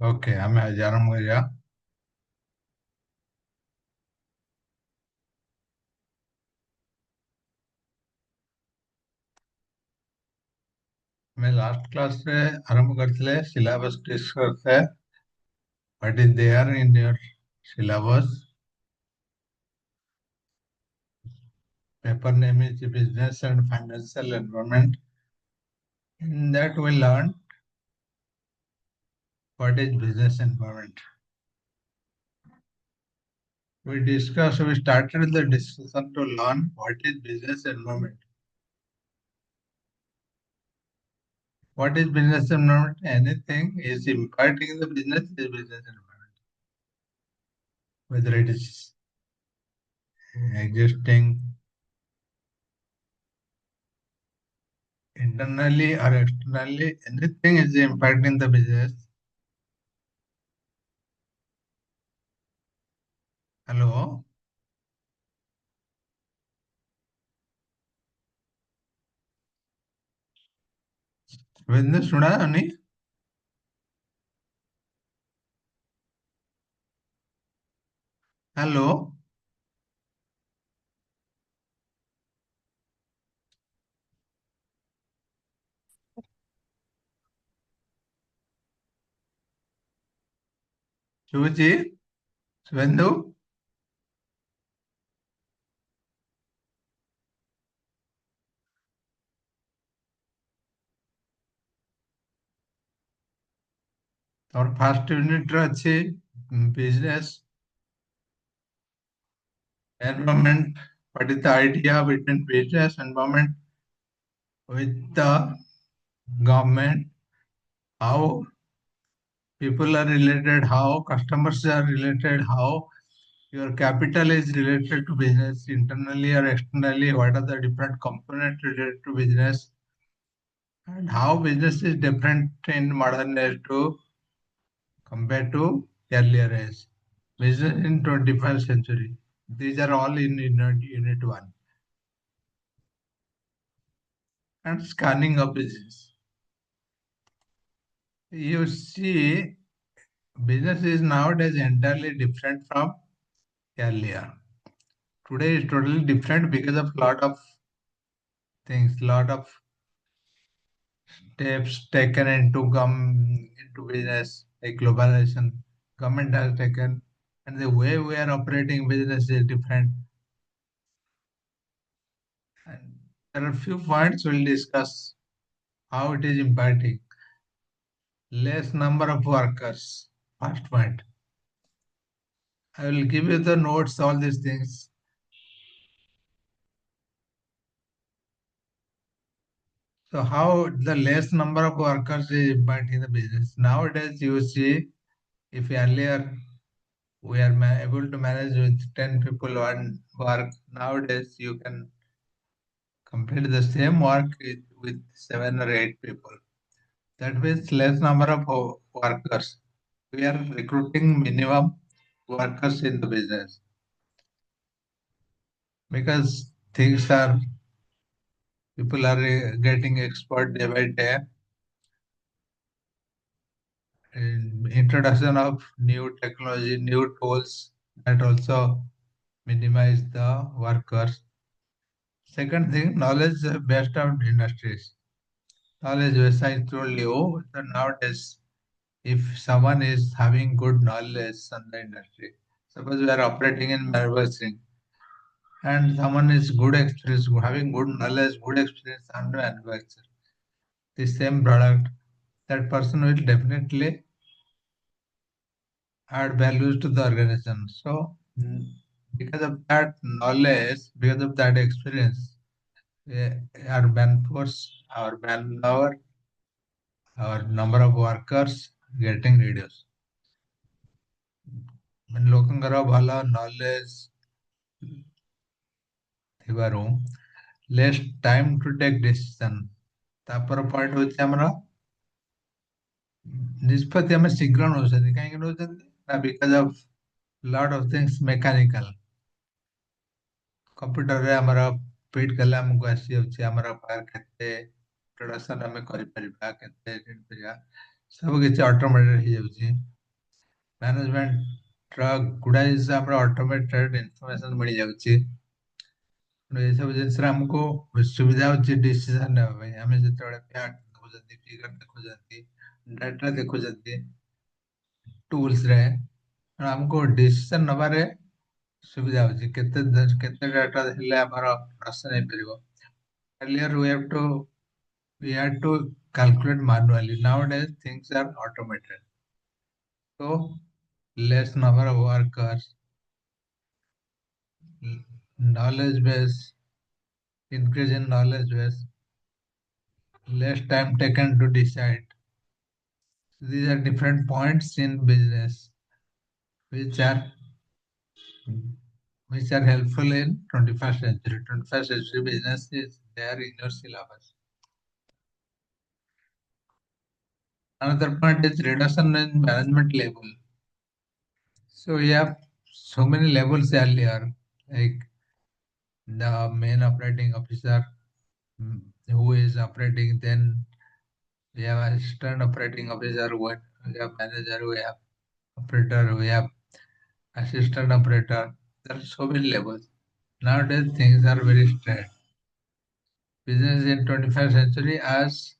Okay हमें आरंभ करिया। मैं लास्ट क्लास रे आरंभ करते सिलेबस डिस्कस करते what is there in your syllabus. Paper name is business and financial environment. In that we learn what is business environment. We started the discussion to learn what is business environment. What is business environment? Anything is impacting the business is business environment. Whether it is existing internally or externally, anything is impacting the business. Hello, Vindu सुना नहीं? Hello, शुभजी, Suvendu. और first unit रे अच्छी business environment. What is the idea between business environment with the government? How people are related? How customers are related? How your capital is related to business internally or externally? What are the different components related to business? And how business is different in modern age to compared to earlier age. Business in 21st century. These are all in unit 1. And scanning of business. You see, business is nowadays entirely different from earlier. Today is totally different because of lot of things, lot of steps taken into come into business, like globalization. Government has taken, and the way we are operating business is different. And there are few points we'll discuss how it is impacting. Less number of workers. First point. I will give you the notes, all these things. So how the less number of workers is impacting the business. Nowadays you see, if earlier we are able to manage with 10 people one work, nowadays you can complete the same work with 7 or 8 people. That means less number of workers. We are recruiting minimum workers in the business because things are people are getting expert day by day. Introduction of new technology, new tools that also minimize the workers. Second thing, knowledge based on industries. Knowledge, as I told you, that nowadays, if someone is having good knowledge on the industry, suppose we are operating in manufacturing, and someone is good experience, having good knowledge, good experience on the manufacture, the same product, that person will definitely add values to the organization. So, because of that knowledge, because of that experience, our manforce, our manpower, our number of workers getting reduced. ଲୋକଙ୍କର ଭଲ knowledge ଥିବାରୁ less time to take decision. ତାପର point ହଉଛି ଆମର ନିଷ୍ପତ୍ତି ଆମେ ଶୀଘ୍ର ନେଉଛନ୍ତି. କାହିଁକି ନେଉଛନ୍ତି? ନା because of lot of things mechanical. କମ୍ପ୍ୟୁଟରରେ ଆମର ଫିଟ୍ କଲେ ଆମକୁ ଆସିଯାଉଛି ଆମର ପାୱାର କେତେ ପ୍ରଡକ୍ସନ ଆମେ କରିପାରିବା କେତେ କରିବା ସବୁ କିଛି ଅଟୋମେଟେଡ ହେଇଯାଉଛି। ମ୍ୟାନେଜମେଣ୍ଟର ଗୁଡ଼ାଏ ଜିନିଷ ଆମର ଅଟୋମେଟେଡ ଇନଫର୍ମେସନ ମିଳିଯାଉଛି। ଏସବୁ ଜିନିଷରେ ଆମକୁ ସୁବିଧା ହଉଛି ଡିସିସନ ନେବା ପାଇଁ। ଆମେ ଯେତେବେଳେ ଫ୍ୟାକ୍ଟ ଦେଖୁଛନ୍ତି, ଫିଗର ଦେଖୁଛନ୍ତି, ଡାଟା ଦେଖୁଛନ୍ତି ଟୁଲ୍ସରେ, ଆମକୁ ଡିସିସନ ନେବାରେ ସୁବିଧା ହଉଛି। କେତେ ଡାଟା ହେଲେ ଆମର ପ୍ରଶ୍ନ ହେଇପାରିବ। earlier we had to calculate manually. Nowadays things are automated, so less number of workers, knowledge base, increase in knowledge base, less time taken to decide. These are different points in business which are helpful in 21st century. 21st century business is there in your syllabus. Another point is reduction in management level. So we have so many levels earlier, like the main operating officer, who is operating, then we have assistant operating officer, we have manager, we have operator, we have assistant operator. There are so many levels. Nowadays things are very straight. Business in 21st century, as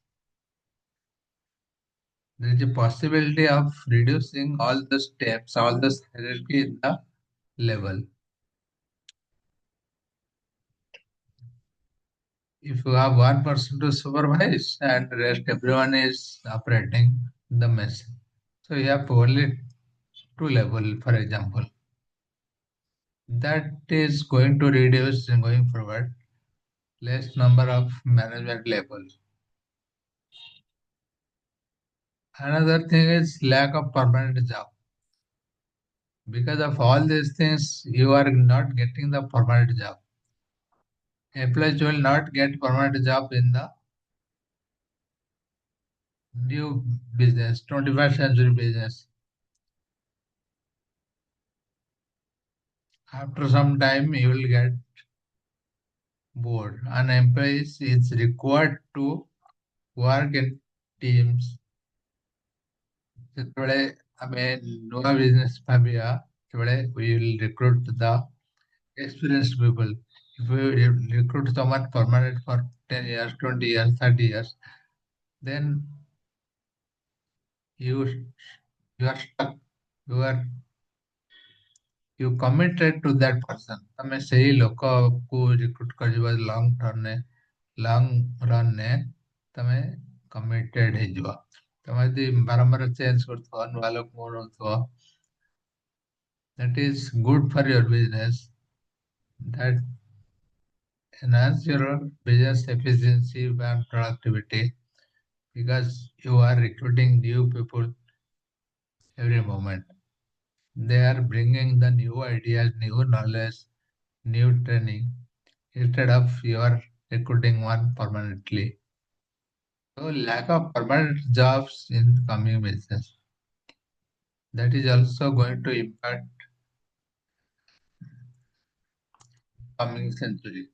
there is a possibility of reducing all the steps, all the hierarchy in the level. If you have one person to supervise and rest everyone is operating the machine, so you have only two level, for example. That is going to reduce going forward, less number of management levels. Another thing is lack of permanent job. Because of all these things, you are not getting the permanent job. Employees will not get permanent job in the new business, 21st century business. After some time, you will get bored. An employee is required to work in teams. ଯେତେବେଳେ ଆମେ ନୂଆ business ଭାବିବା, ସେତେବେଳେ we will recruit the experienced people. If we recruit someone permanent for 10 years, 20 years, 30 years, then you you are stuck. You are you committed to that person. ତମେ ସେଇ ଲୋକକୁ recruit କରିବ long run ରେ ତମେ committed ହେଇଯିବ। ତମେ ଯଦି ବାରମ୍ବାର ଚେଞ୍ଜ କରୁଥିବ, ନୂଆ ଲୋକକୁ ନଉଥିବ, that is good for your business. That enhance your business efficiency and productivity, because you are recruiting new people every moment. They are bringing the new ideas, new knowledge, new training, instead of you are recruiting one permanently. So lack of permanent jobs in coming business. That is also going to impact coming century.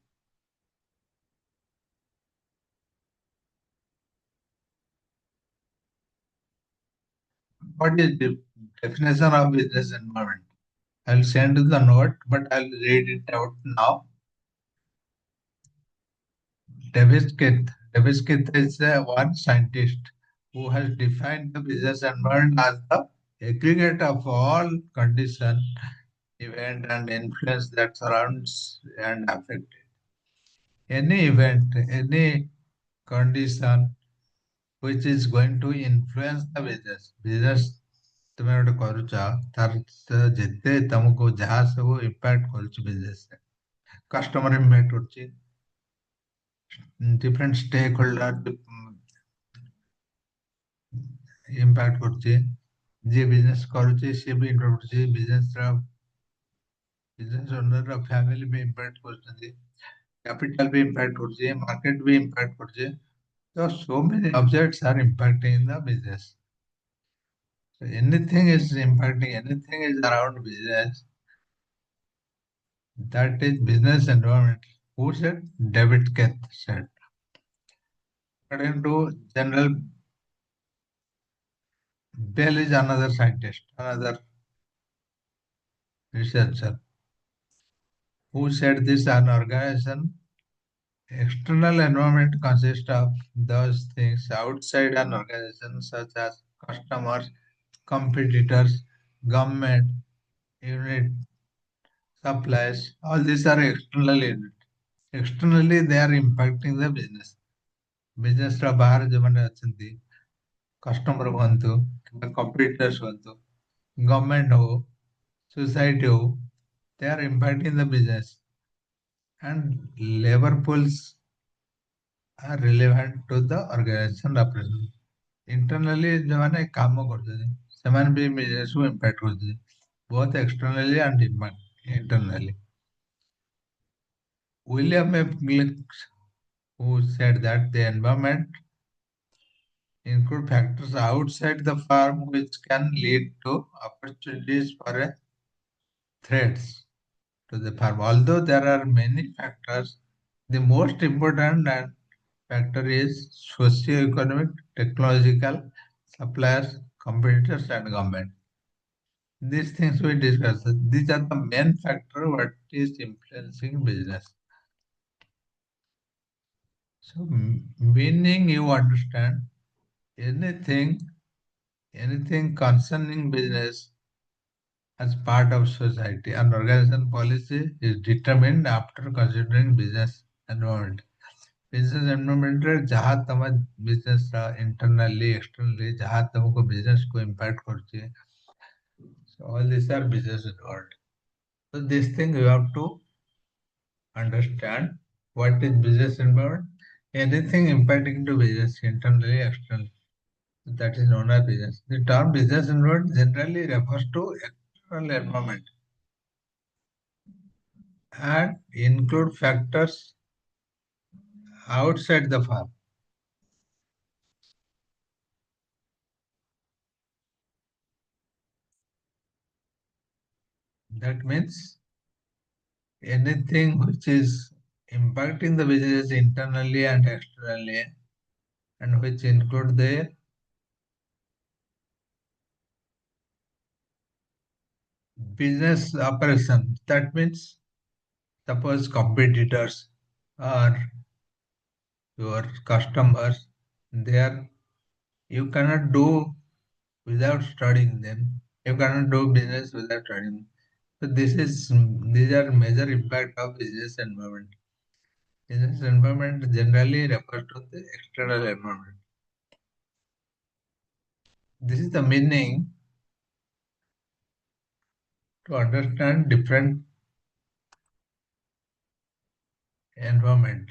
What is the definition of business environment? I'll send you the note, but I'll read it out now. Davis Kith is one scientist who has defined the business environment as the aggregate of all condition, event, and influence that surrounds and affect it. Any event, any condition which is going to influence the business. Business ତୁମେ ଗୋଟେ କରୁଛ, ତାର ଯେତେ ତମକୁ ଯାହା ସବୁ impact କରୁଛି ବିଜନେସରେ, customer impact କରୁଛି, different stakeholder impact କରୁଛି, ଯିଏ ବିଜନେସ କରୁଛି ସିଏ ବି ଇମ୍ପାକ୍ଟ କରୁଛି, ବିଜନେସ ଓନର ଫ୍ୟାମିଲି ବି ଇମ୍ପାକ୍ଟ କରୁଛନ୍ତି, କ୍ୟାପିଟାଲ ବି ଇମ୍ପାକ୍ଟ କରୁଛି, ମାର୍କେଟ ବି ଇମ୍ପାକ୍ଟ କରୁଛି. So many objects are impacting the business. So anything is impacting, anything is around business. That is business environment. Who said? David Keth said. According to general Bell is another scientist, another researcher who said this an organization external environment consists of those things outside an organization such as customers, competitors, government, unit, supplies. All these are external unit. Externally they are impacting the business. Business ର ବାହାରେ ଯେଉଁମାନେ ଅଛନ୍ତି customer ହୁଅନ୍ତୁ କିମ୍ବା କମ୍ପିଟିଟର୍ସ ହୁଅନ୍ତୁ government ହଉ society ହଉ they are impacting the business and labor pools are relevant to the organization operation. Internally ଯେଉଁମାନେ କାମ କରୁଛନ୍ତି ସେମାନେ ବି ବିଜନେସକୁ impact କରୁଛନ୍ତି both externally and internally. William F. Glich, who said that the environment include factors outside the firm which can lead to opportunities for threats to the firm. Although there are many factors, the most important factor is socio-economic, technological, suppliers, competitors, and government. These things we discussed. These are the main factor what is influencing business. So, meaning you understand anything, anything concerning business as part of society. An organization policy is determined after considering business environment. Business environment रे जहाँ तम business internally, externally जहाँ तुमको business को impact करती है. So all these are business involved. So this thing you have to understand what is business environment. Anything impacting to business internally, externally. That is known as business. The term business environment generally refers to external environment and include factors outside the firm. That means anything which is impacting the business internally and externally and which include the business operation. That means suppose competitors or your customers, there you cannot do without studying them. You cannot do business without studying. So these are major impact of business environment. Business environment generally refers to the external environment. This is the meaning to understand different environment.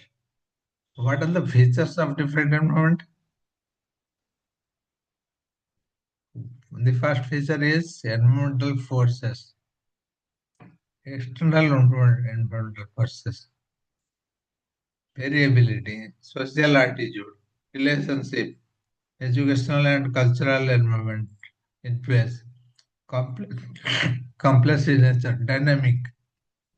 What are the features of different environment? The first feature is environmental forces. External environmental forces. Variability, social attitude, relationship, educational and cultural environment, influence, complex, complex in nature, dynamic.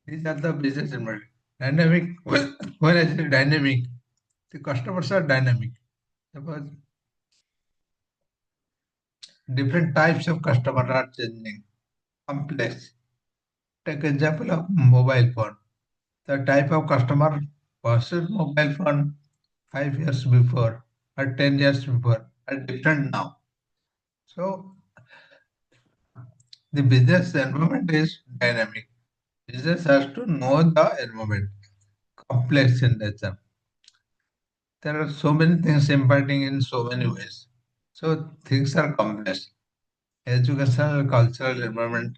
These are the business environment. Dynamic, when I say dynamic, the customers are dynamic. Suppose different types of customer are changing. Complex. Take example of mobile phone. The type of customer purchased mobile phone 5 years before or 10 years before are different now. So the business environment is dynamic. Business has to know the environment, complex in nature. There are so many things impacting in so many ways. So things are complex. Educational, cultural environment,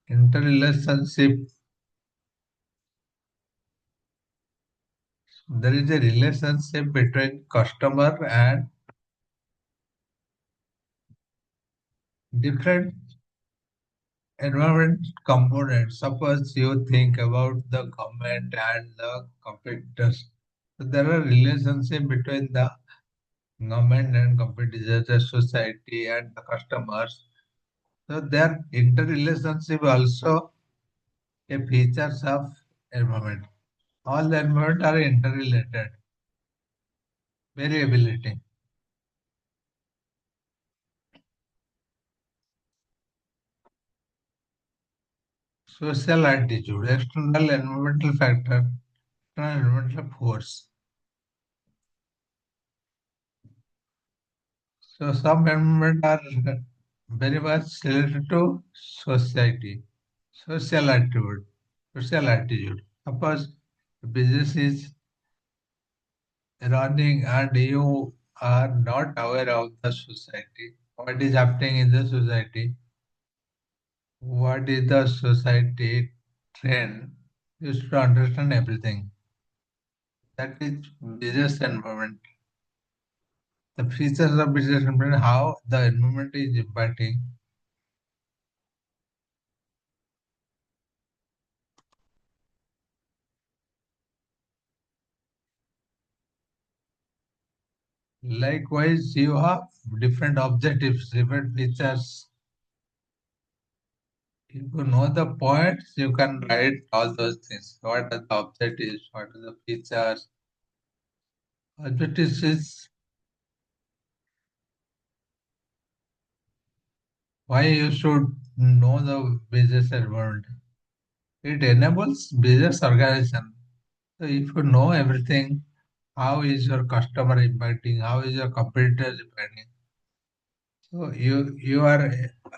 interrelationship. There is a relationship between customer and different environment components. Suppose you think about the government and the competitors. So there are relationship between the government and competitors, the society and the customers. So their interrelationship also a features of environment. All the environment are interrelated. Variability. Social attitude. External environmental factor. External environmental force. So some environment are very much related to society. Social attitude. Social attitude. Suppose the business is running and you are not aware of the society. What is happening in the society? What is the society trend? You should understand everything. That is business environment. The features of business environment, how the environment is impacting. Likewise, you have different objectives, different features. If you know the points, you can write all those things. What are the objectives? What are the features? Objectives is why you should know the business environment. It enables business organization. So if you know everything, how is your customer impacting? How is your competitors impacting? So you are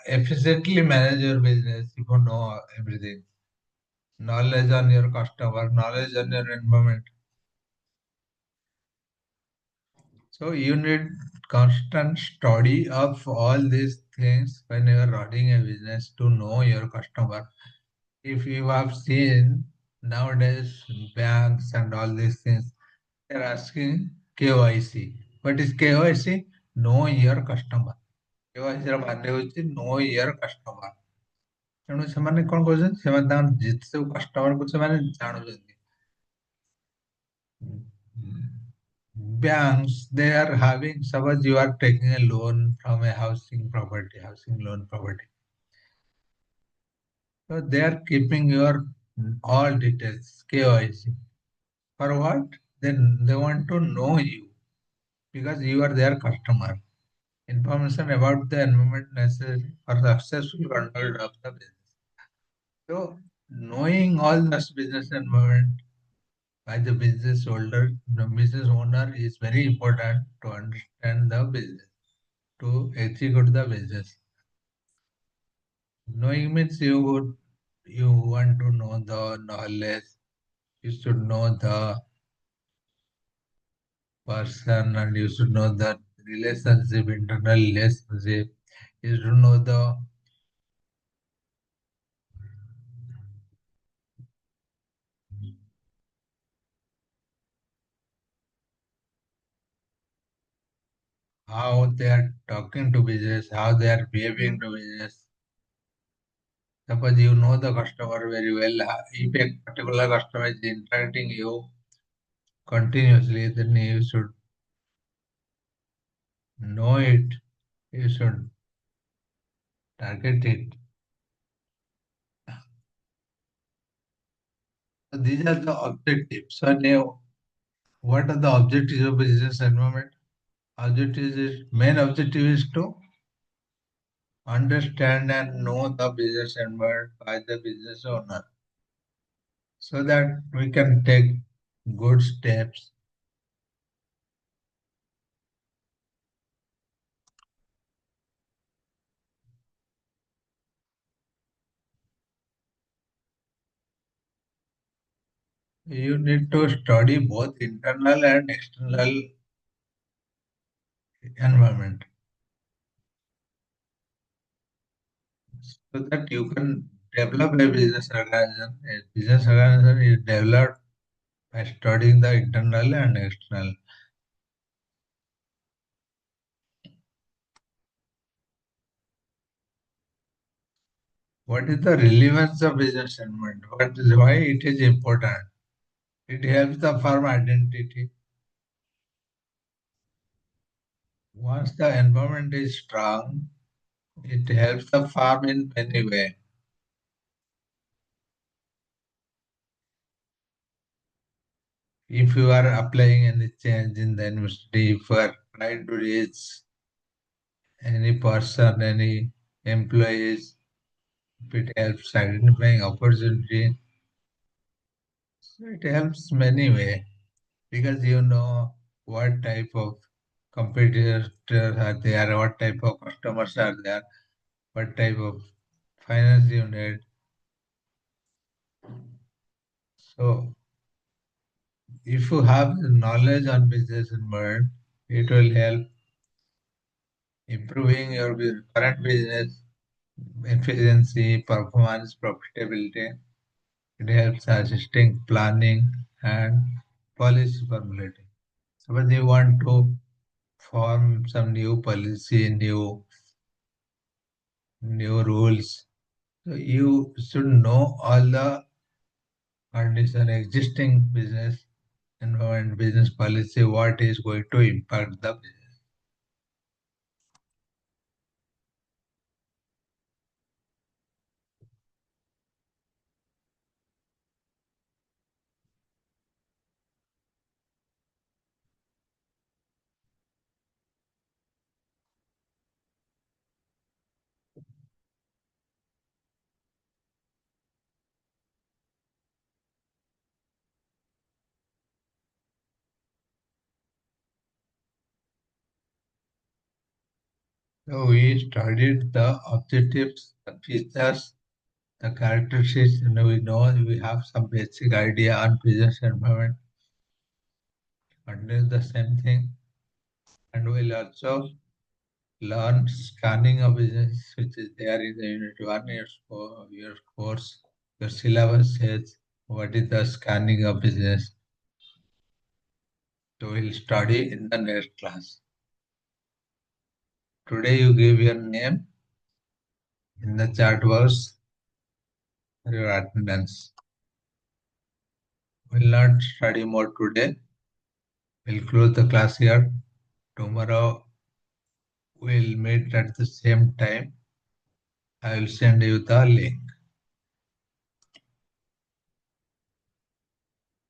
efficiently manage your business if you know everything. Knowledge on your customer, knowledge on your environment. So you need constant study of all these things when you are running a business to know your customer. If you have seen nowadays banks and all these things, they're asking KYC. What is KYC? Know your customer. KYC ର ମାନେ ହେଉଛି know your customer. ତେଣୁ ସେମାନେ କଣ କରୁଛନ୍ତି? ସେମାନେ ତାଙ୍କର ଯେତେ ସବୁ କଷ୍ଟମରକୁ ସେମାନେ ଜାଣୁଛନ୍ତି। Banks, they are having, suppose you are taking a loan from a housing loan property. So they are keeping your all details, KYC. For what? Then they want to know you because you are their customer. Information about the environment necessary for successful conduct of the business. So knowing all this business environment by the business holder, the business owner is very important to understand the business, to execute the business. Knowing means you want to know the knowledge, you should know the person and you should know the relationship, internal relationship, you should know the how they are talking to business, how they are behaving to business. Suppose you know the customer very well. If a particular customer is interacting you continuously, then you should know it. You should target it. So these are the objectives. So now, what are the objectives of business environment? Main objective is to understand and know the business environment by the business owner, so that we can take good steps. You need to study both internal and external environment so that you can develop a business organization. A business organization is developed by studying the internal and external. What is the relevance of business environment? What is why it is important? It helps the firm identity. Once the environment is strong, it helps the farm in many ways. If you are applying any change in the university, if you are trying to reach any person, any employees, if it helps identifying opportunity, so it helps many way because you know what type of competitors are there, what type of customers are there, what type of finance you need. So if you have the knowledge on business environment, it will help improving your current business efficiency, performance, profitability. It helps assisting planning and policy formulating. Suppose you want to form some new policy, new rules. So you should know all the condition existing business environment, business policy, what is going to impact the business. So we studied the objectives, the features, the characteristics, and we know we have some basic idea on business environment. And do the same thing. And we'll also learn scanning of business, which is there in the unit 1 year, year course. Your syllabus says what is the scanning of business. So we'll study in the next class. Today you give your name in the chat box for your attendance. We'll not study more today. We'll close the class here. Tomorrow we'll meet at the same time. I will send you the link.